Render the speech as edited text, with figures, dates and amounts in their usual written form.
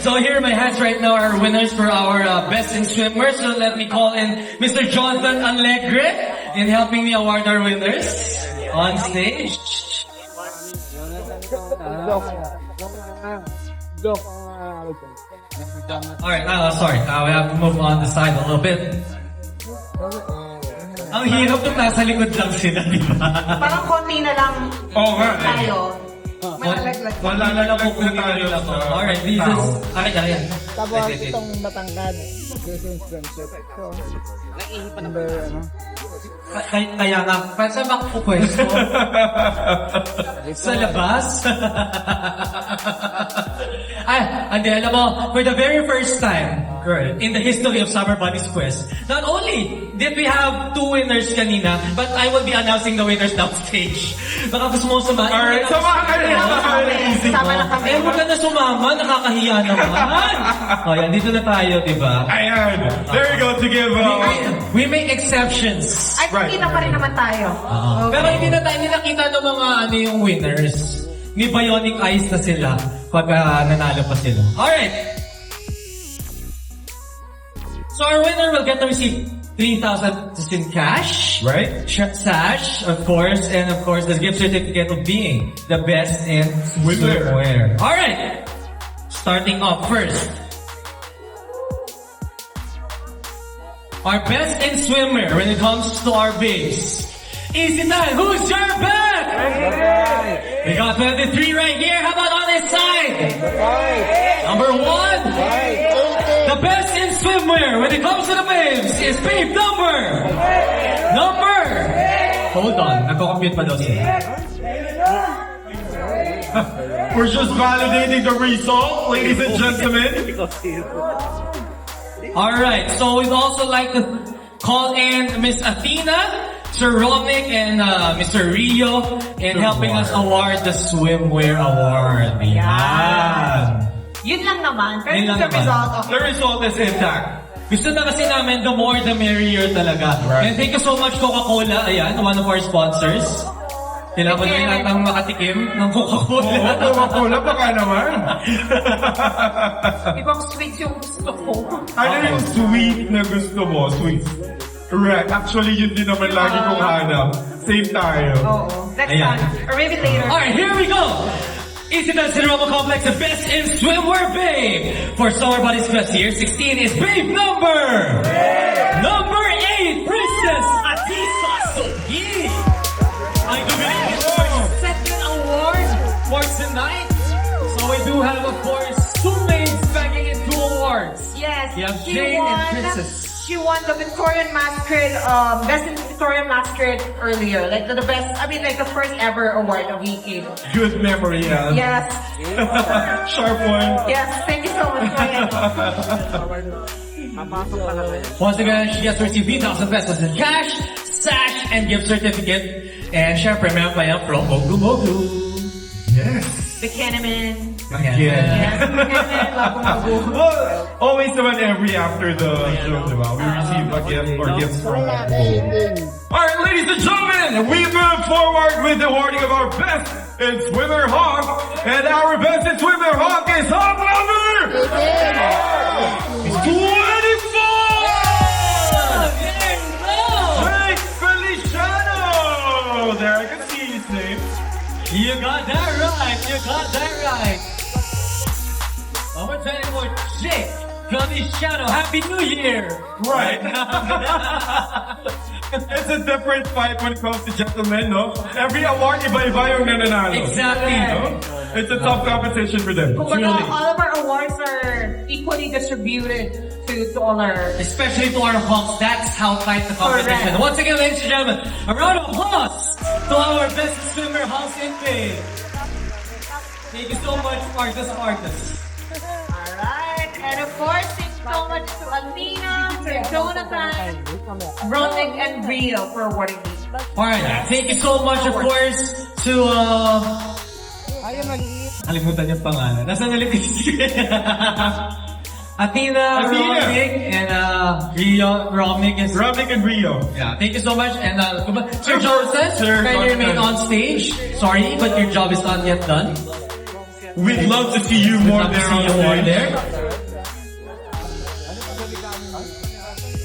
So here in my hands right now are winners for our Best in Swimmer. So let me call in Mr. Jonathan Alegre in helping me award our winners on stage. Alright, sorry. We have to move on the side a little bit. Ang hirap nung nasa likod lang sila, di ba? Parang konti na lang tayo. Wala na lang po kung tayo lang. Alright, this is... Aray. Tapos itong matangkad. Jason Friendship. So, number ano? Kaya nga, saan ba ako pwesto? Sa labas? Hindi, alam mo, for the very first time in the history of Summer Bunny's Quest, not only did we have 2 winners kanina, but I will be announcing the winners downstage. Baka gusto mo sumama. Alright, samahan ka rin. Sama na kami. Huwag ka na sumama, nakakahiya naman. Ayan, dito na tayo, di ba? Ayan. There you go to give... We make exceptions. Ay, kita pa rin naman tayo. Pero hindi nakita ng mga yung winners. May bionic eyes na sila pag nanalo pa sila. Alright! So our winner will get to receive 3,000 just in cash. Right. Sash, of course, and of course the gift certificate of being the best in swimwear. Alright! Starting off first. Our best in swimwear when it comes to our babes. Easy time, who's your best? We got 23 right here. How about on this side? Number 1. The best in swimwear when it comes to the babes is babe number. Hold on, nagko-compute pa daw sila. We're just validating the result, ladies and gentlemen. Alright, so we'd also like to call in Miss Athena, Sir Romnick, and Mr. Rio in helping us award the Swimwear Award. Yan. Yun lang naman. Pero Yun lang the naman. result of The result is intact. Gusto na kasi namin, the more the merrier talaga. Right. And thank you so much Coca-Cola, ayan, one of our sponsors. Kailangan ko na natang makatikim ng Coca-Cola. Coca-Cola, baka naman. ibang sweet yung gusto ko. Ano yung sweet na gusto mo? Sweet. Correct. Actually, yun din naman lagi kong hanap. Same tayo. Oo. Next Ayan. time. Or maybe later. Alright, here we go! Isabel Cinerama Complex, the best in swimwear babe! For Summer Bunny's Quest year 16 is babe number 8, Princess Atisa Sogi! I do believe it's our second award for tonight. So we do have, of course, 2 maids banging in 2 awards. Yes. We have she Jane won, and Princess. She won the Victorian Masquerade, Best in Victorian Masquerade earlier. Like the best, like the first ever award that we gave. Good memory, yeah. Yes. Sharp one. Yes. Thank you so much, Ryan. Once again, she has received 3,000 pesos in cash, sash, and gift certificate. And syempre, meron pa yan from Mogu Mogu. Yes. The Kenneman. Yeah. Yes. The Kenneman, Lago Well, always naman every after the show, diba? We receive a gift or gifts from Alright, ladies and gentlemen, we move forward with the awarding of our best in swimmer hawk. And our best in swimmer hawk is hawk number 24! Jake Feliciano! There, I can see his name. You got that right. Number 24, Jake Feliciano. Happy New Year. Right. It's a different fight when it comes to gentlemen, no? Every award, iba-iba yung nananalo. Exactly. No? It's a tough competition for them. Kumbaga, all of our awards are equally distributed to all our... Especially to our hawks. That's how tight the competition. Correct. Once again, ladies and gentlemen, a round of applause to our best swimmer hawks in Bay. Thank you so much, Marcus. Alright, and of course, thank you so much to Athena, to Jonathan, Rodnick, and Rio for awarding these. Alright, thank you so much, of course, to Kalimutan yung pangalan. Nasaan na lipat Athena, Romnick, and Rio, Romnick and Rio. Yeah, thank you so much. And Sir Joseph, kindly remain on stage. Sorry, but your job is not yet done. We'd love to see you more there on stage. madaming